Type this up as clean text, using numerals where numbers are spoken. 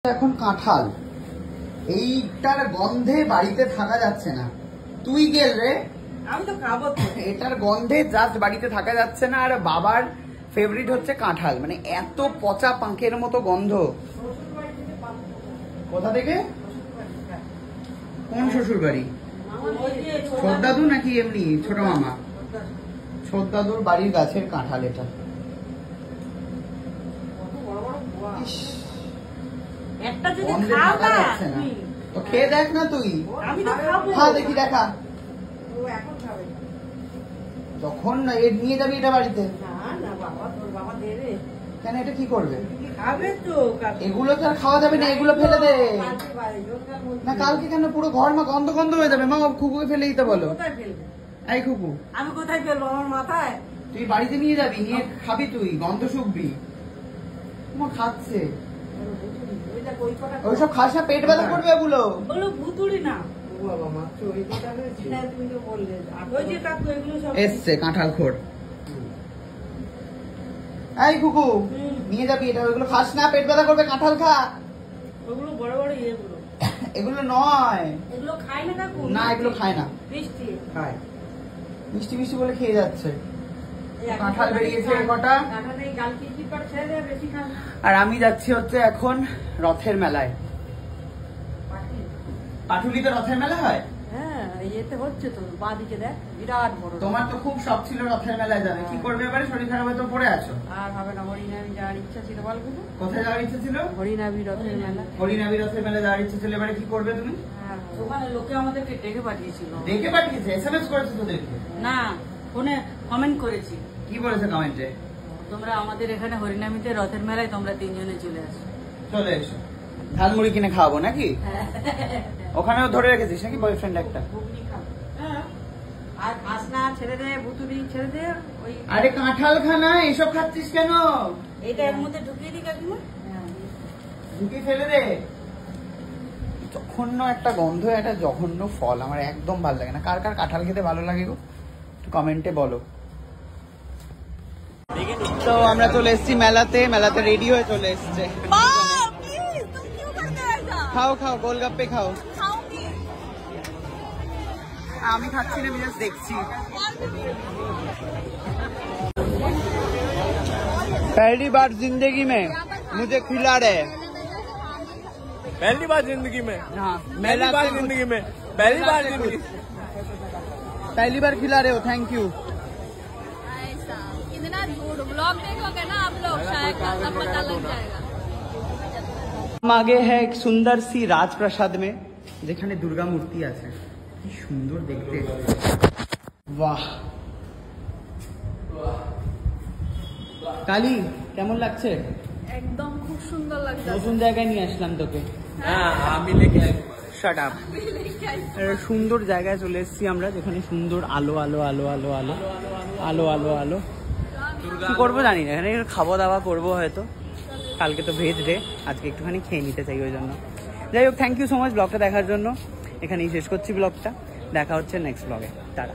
এখন কাঁঠাল এইটার গন্ধে বাড়িতে থাকা যাচ্ছে না। তুই গেল রে, আমি তো খাবো। এটার গন্ধে জাস্ট বাড়িতে থাকা যাচ্ছে না। আর বাবার ফেভারিট হচ্ছে কাঁঠাল, মানে এত পচা পাঁকের মতো গন্ধ। কোথা থেকে? কোন শ্বশুর বাড়ি? ছোট দাদু নাকি এমনি ছোট মামা? ছোট দাদুর বাড়ির গাছের কাঁঠাল এটা। একটা যদি খাও না তো খেয়ে দেখ না তুই। আমি তো খাবো। হ্যাঁ দেখি দেখা। ও এখন খাবে যখন নিয়ে যাবি এটা বাড়িতে। না না বাবা, তোর বাবা দে রে। কেন, এটা কি করবে? খাবে তো। এগুলো তো আর খাওয়া যাবে না, এগুলো ফেলে দে। না কালকে কেন, পুরো ঘর মা গন্ধ গন্ধ হয়ে যাবে। মা খুকুকে ফেলে দিতে বলো। কোথায় ফেলবে? এই খুকু, আমি কোথায় ফেলবো? আমার মাথায়। তুই বাড়িতে নিয়ে যাবি, নিয়ে খাবি, তুই গন্ধ শুকবি। মা খাচ্ছে ওইসব খাস না, পেট ব্যথা করবে ওগুলো। ওগুলো ভুতুড়ি না বাবা, মাত্র ওই যেটা হয়েছে। তুমি তো বললে ওই যে কাকু এগুলো সব এসছে কাঁঠাল খোর। এই খুকু, নিয়ে যাবি এটা, ওইগুলো খাস না, পেট ব্যথা করবে। কাঁঠাল খা। ওগুলো বড় বড় ইয়েগুলো। এগুলো নয়। এগুলো খায় না কাকু? না এগুলো খায় না। মিষ্টি খায়, মিষ্টি মিষ্টি বলে খেয়ে যাচ্ছে। কাঁঠাল বেরিয়েছে কটা। আর আমি যাচ্ছি হচ্ছে এখন রথের মেলায়। পাটুলিতে রথের মেলা হয়। হ্যাঁ ইয়েতে হচ্ছে তো, বাদিকে দেখ বিরাট বড়। তোমার তো খুব শখ ছিল রথের মেলায় যাবে, কি করবে এবারে? শরীর খারাপ হয়ে তো পড়ে আছো। আর হবে না, হরিনাবি যাওয়ার ইচ্ছা ছিল। বল কিছু। কোথায় যাওয়ার ইচ্ছা ছিল? হরিনাবি রথের মেলা। হরিনাবি রথের মেলা যাওয়ার ইচ্ছা ছিল, এবারে কি করবে তুমি? ওখানে লোকে আমাদেরকে ডেকে পাঠিয়েছিল। ডেকে পাঠিয়েছে? এসএমএস করেছে তোদেরকে? না, ফোনে কমেন্ট করেছি। কি বলেছে কমেন্টে? তোমরা আমাদের এখানে হরিনামিতে রথের মেলায় তোমরা তিনজনে চলে আসো। চলে এসো, ঝালমুড়ি কিনে খাওয়াবো নাকি? ওখানেও ধরে রেখেছিস নাকি বয়ফ্রেন্ড একটা? ঘুগনি খাবো। আর খাস না, ছেড়ে দে। ভুতুরি ছেড়ে দে। ওই আরে কাঁঠাল খানা, এসব খাচ্ছিস কেন? এটা এর মধ্যে ঢুকিয়ে দিই কাকিমা। ঢুকিয়ে ফেলে দে। জঘন্য একটা গন্ধ, একটা জঘন্য ফল, আমার একদম ভালো লাগে না। কার কার কাঁঠাল খেতে ভালো লাগে গো, একটু কমেন্টে বলো। তো আমরা চলে এসেছি মেলাতে, মেলাতে রেডি হয়ে চলে এসছে। খাও খাও, গোলগাপ্পে খাও। আমি খাচ্ছি না, আমি জাস্ট দেখছি। पहली बार जिंदगी में मुझे खिला रहे। पहली बार जिंदगी में? हाँ, पहली बार जिंदगी में, पहली बार जिंदगी। पहली बार खिला रहे हो, थैंक यू। इतना झूठ ब्लॉग देखोगे ना आप लोग, शायद तब पता लग जाएगा। हम आगे है एक सुंदर सी राजप्रसाद में, যেখানে দুর্গা মূর্তি আছে। কি সুন্দর দেখতে, বাহ। কালী কেমন লাগছে? একদম খুব সুন্দর লাগছে। নতুন জায়গায় নিয়ে আসলাম তোকে। হ্যাঁ আমি লেগে শাট আপ। সুন্দর জায়গায় চলে এসেছি আমরা, যেখানে সুন্দর আলো আলো আলো আলো আলো আলো আলো আলো। কি করবো জানি না, এখানে খাওয়া দাওয়া করবো হয়তো। কালকে তো ভেজ ডে, আজকে একটুখানি খেয়ে নিতে চাই ওই জন্য। যাই হোক, থ্যাংক ইউ সো মাচ ব্লগটা দেখার জন্য। এখানেই শেষ করছি ব্লগটা, দেখা হচ্ছে নেক্সট ব্লগে। টাটা।